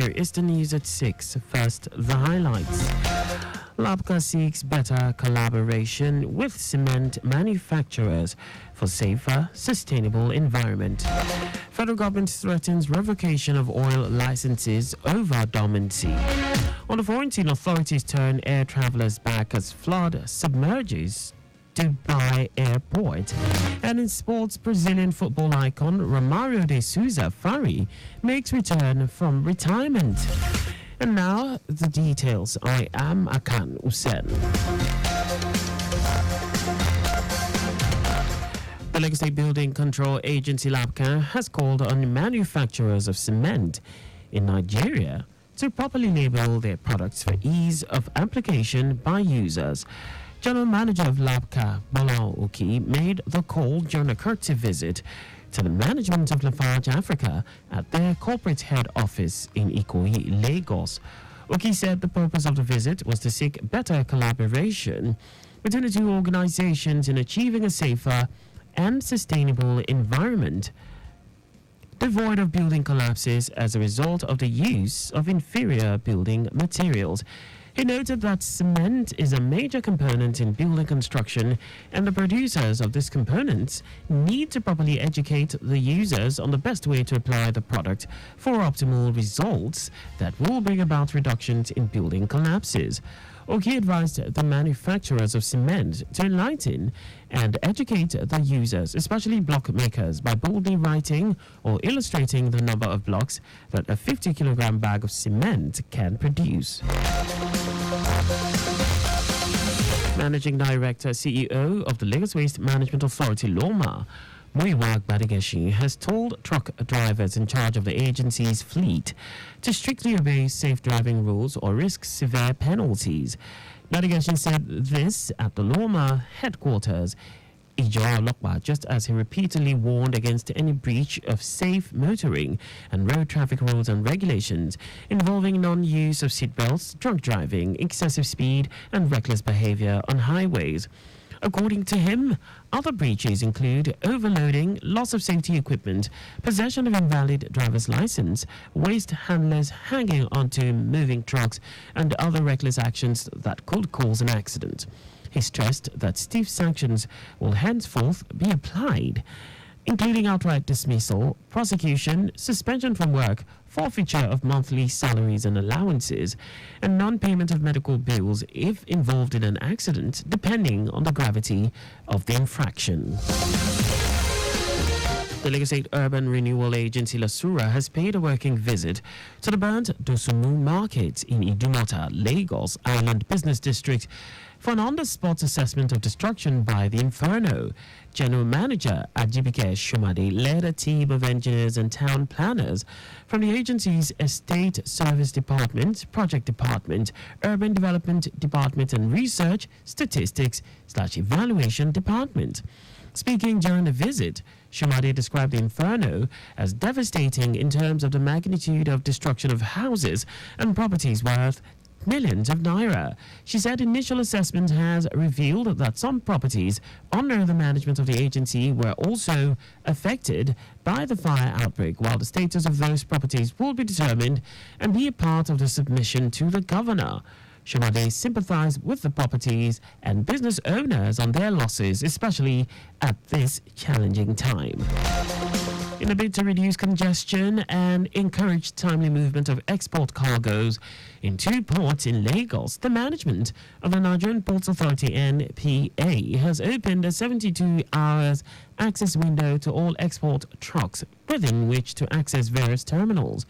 Here is the news at 6. First, the highlights. Labka seeks better collaboration with cement manufacturers for safer, sustainable environment. Federal government threatens revocation of oil licenses over dormancy. On the quarantine, authorities turn air travelers back as flood submerges Dubai Airport. And in sports, Brazilian football icon Romário de Souza Fari makes return from retirement. And now the details. I am Akan Usen. The Lagos State Building Control Agency LABCA has called on manufacturers of cement in Nigeria to properly label their products for ease of application by users. General Manager of LABCA, Bola Oki, made the call during a courtesy visit to the management of Lafarge Africa at their corporate head office in Ikoyi, Lagos. Oki said the purpose of the visit was to seek better collaboration between the two organizations in achieving a safer and sustainable environment devoid of building collapses as a result of the use of inferior building materials. He noted that cement is a major component in building construction, and the producers of these components need to properly educate the users on the best way to apply the product for optimal results that will bring about reductions in building collapses. Oki advised the manufacturers of cement to enlighten and educate the users, especially block makers, by boldly writing or illustrating the number of blocks that a 50-kilogram bag of cement can produce. Managing Director CEO of the Lagos Waste Management Authority, LOMA, Muyiwa Gbadigeshi, has told truck drivers in charge of the agency's fleet to strictly obey safe driving rules or risk severe penalties. Gbadigeshi said this at the LOMA headquarters, Ijo, just as he repeatedly warned against any breach of safe motoring and road traffic rules and regulations involving non-use of seatbelts, drunk driving, excessive speed, and reckless behavior on highways. According to him, other breaches include overloading, loss of safety equipment, possession of invalid driver's license, waste handlers hanging onto moving trucks, and other reckless actions that could cause an accident. He stressed that stiff sanctions will henceforth be applied, including outright dismissal, prosecution, suspension from work, forfeiture of monthly salaries and allowances, and non-payment of medical bills if involved in an accident, depending on the gravity of the infraction. The Lagos State Urban Renewal Agency LASURA has paid a working visit to the burnt Dosumu Market in Idumota, Lagos Island Business District for an on-the-spot assessment of destruction by the Inferno. General Manager Ajibike Shumade led a team of engineers and town planners from the agency's Estate Service Department, Project Department, Urban Development Department, and Research, Statistics/Evaluation Department. Speaking during the visit, Shumade described the Inferno as devastating in terms of the magnitude of destruction of houses and properties worth millions of naira. She said initial assessment has revealed that some properties under the management of the agency were also affected by the fire outbreak, while the status of those properties will be determined and be a part of the submission to the governor. Shumade sympathized with the properties and business owners on their losses, especially at this challenging time. In a bid to reduce congestion and encourage timely movement of export cargoes in two ports in Lagos, the management of the Nigerian Ports Authority (NPA) has opened a 72-hour access window to all export trucks within which to access various terminals.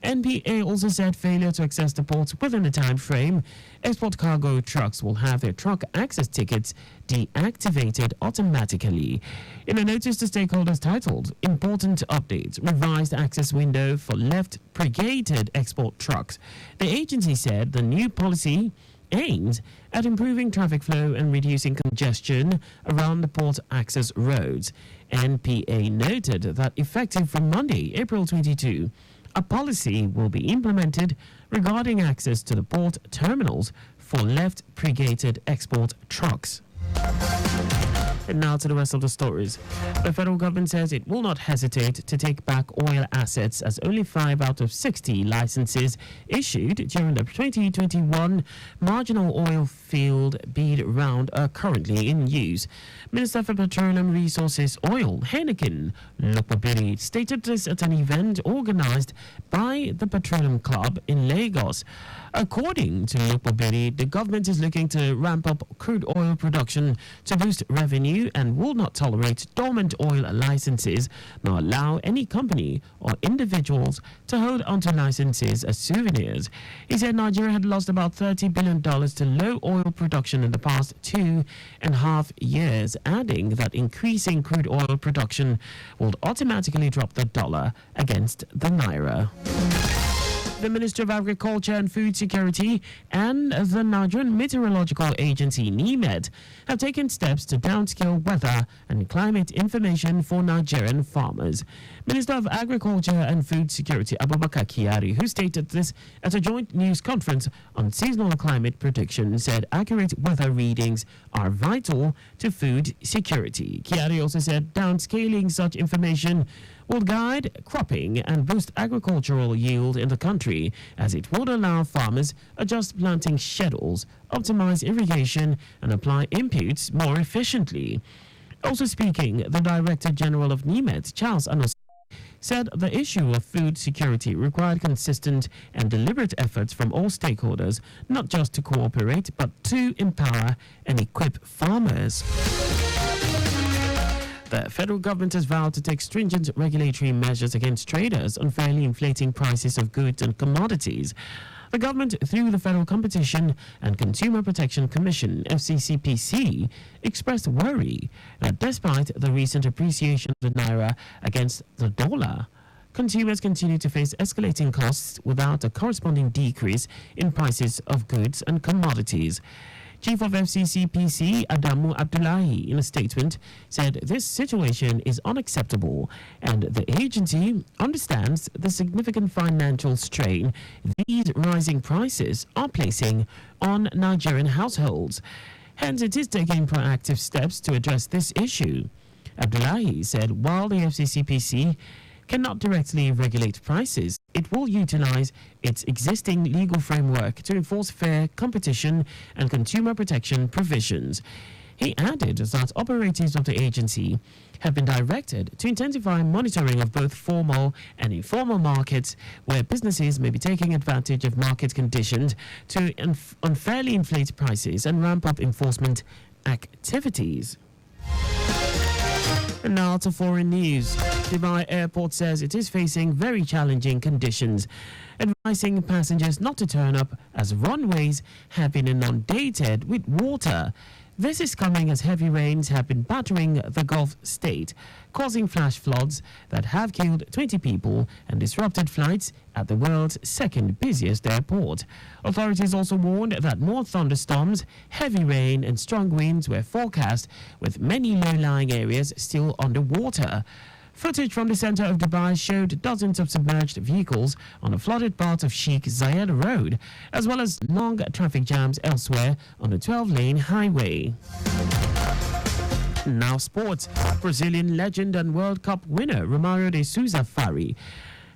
NPA also said failure to access the ports within the time frame, export cargo trucks will have their truck access tickets deactivated automatically. In a notice to stakeholders titled Important Updates, Revised Access Window for Left Brigaded Export Trucks, the agency said the new policy aims at improving traffic flow and reducing congestion around the port access roads. NPA noted that effective from Monday, April 22, a policy will be implemented regarding access to the port terminals for left brigaded export trucks. And now to the rest of the stories. The federal government says it will not hesitate to take back oil assets as only 5 out of 60 licenses issued during the 2021 marginal oil field bid round are currently in use. Minister for Petroleum Resources Oil, Heineken Lopabiri, stated this at an event organized by the Petroleum Club in Lagos. According to Lopabiri, the government is looking to ramp up crude oil production to boost revenue and will not tolerate dormant oil licenses nor allow any company or individuals to hold onto licenses as souvenirs. He said Nigeria had lost about $30 billion to low oil production in the past 2.5 years, adding that increasing crude oil production will automatically drop the dollar against the naira. The Minister of Agriculture and Food Security and the Nigerian Meteorological Agency, NIMET, have taken steps to downscale weather and climate information for Nigerian farmers. Minister of Agriculture and Food Security, Abubakar Kyari, who stated this at a joint news conference on seasonal climate prediction, said accurate weather readings are vital to food security. Kyari also said downscaling such information will guide cropping and boost agricultural yield in the country, as it would allow farmers adjust planting schedules, optimize irrigation, and apply inputs more efficiently. Also speaking, the Director General of NIMET, Charles Anos, said the issue of food security required consistent and deliberate efforts from all stakeholders, not just to cooperate, but to empower and equip farmers. The federal government has vowed to take stringent regulatory measures against traders unfairly inflating prices of goods and commodities. The government, through the Federal Competition and Consumer Protection Commission, FCCPC, expressed worry that despite the recent appreciation of the naira against the dollar, consumers continue to face escalating costs without a corresponding decrease in prices of goods and commodities. Chief of FCCPC, Adamu Abdullahi, in a statement, said this situation is unacceptable and the agency understands the significant financial strain these rising prices are placing on Nigerian households. Hence, it is taking proactive steps to address this issue. Abdullahi said while the FCCPC cannot directly regulate prices, it will utilize its existing legal framework to enforce fair competition and consumer protection provisions. He added that operators of the agency have been directed to intensify monitoring of both formal and informal markets where businesses may be taking advantage of market conditions to unfairly inflate prices and ramp up enforcement activities. And now to foreign news. Dubai Airport says it is facing very challenging conditions, advising passengers not to turn up as runways have been inundated with water. This is coming as heavy rains have been battering the Gulf state, causing flash floods that have killed 20 people and disrupted flights at the world's second busiest airport. Authorities also warned that more thunderstorms, heavy rain and strong winds were forecast, with many low-lying areas still underwater. Footage from the center of Dubai showed dozens of submerged vehicles on a flooded part of Sheikh Zayed Road, as well as long traffic jams elsewhere on the 12-lane highway. Now sports. Brazilian legend and World Cup winner Romário de Souza Fari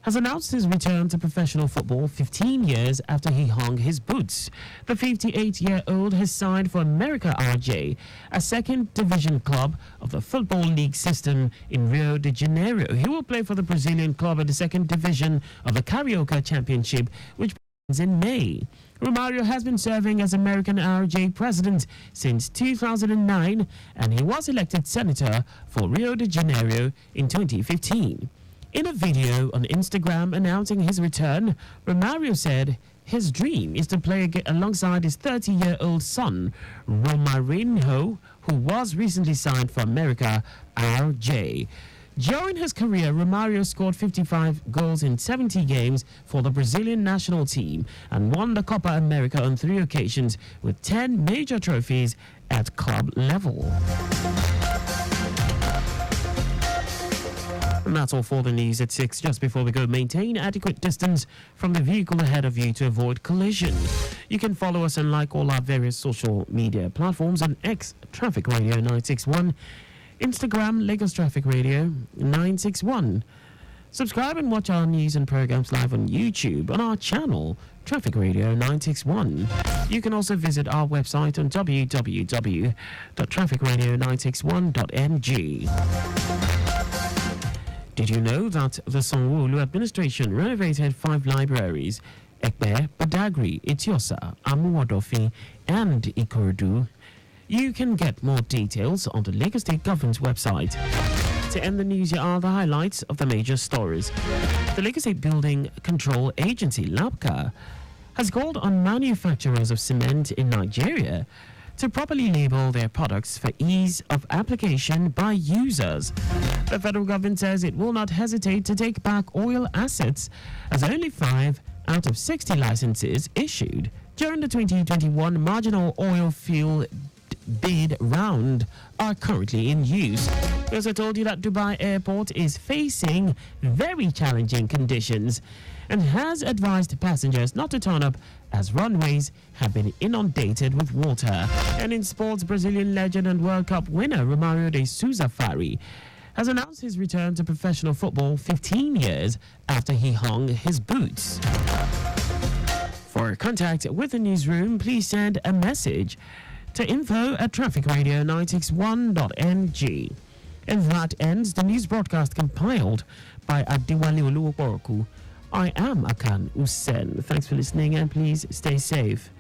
has announced his return to professional football 15 years after he hung his boots. The 58-year-old has signed for America RJ, a second division club of the Football League system in Rio de Janeiro. He will play for the Brazilian club in the second division of the Carioca Championship, which begins in May. Romário has been serving as American RJ president since 2009, and he was elected senator for Rio de Janeiro in 2015. In a video on Instagram announcing his return, Romário said his dream is to play alongside his 30-year-old son, Romarinho, who was recently signed for America RJ. During his career, Romário scored 55 goals in 70 games for the Brazilian national team and won the Copa America on 3 occasions with 10 major trophies at club level. And that's all for the news at 6. Just before we go, maintain adequate distance from the vehicle ahead of you to avoid collision. You can follow us and like all our various social media platforms on X, Traffic Radio 961, Instagram, Lagos Traffic Radio 961. Subscribe and watch our news and programs live on YouTube on our channel, Traffic Radio 961. You can also visit our website on www.trafficradio961.ng. Did you know that the Sanwo-Olu administration renovated 5 libraries, Ekpe, Badagry, Itiosa, Amuwadofin, and Ikorodu? You can get more details on the Lagos State Government's website. To end the news, here are the highlights of the major stories. The Lagos State Building Control Agency, LABCA, has called on manufacturers of cement in Nigeria to properly label their products for ease of application by users. The federal government says it will not hesitate to take back oil assets, as only 5 out of 60 licenses issued during the 2021 marginal oil field bid round are currently in use. We also told you that Dubai Airport is facing very challenging conditions and has advised passengers not to turn up as runways have been inundated with water. And in sports, Brazilian legend and World Cup winner Romario de Souza Fari has announced his return to professional football 15 years after he hung his boots. For contact with the newsroom, please send a message to info@trafficradio961.ng. And that ends the news broadcast compiled by Adiwale Oluwoporoku. I am Akan Usen. Thanks for listening and please stay safe.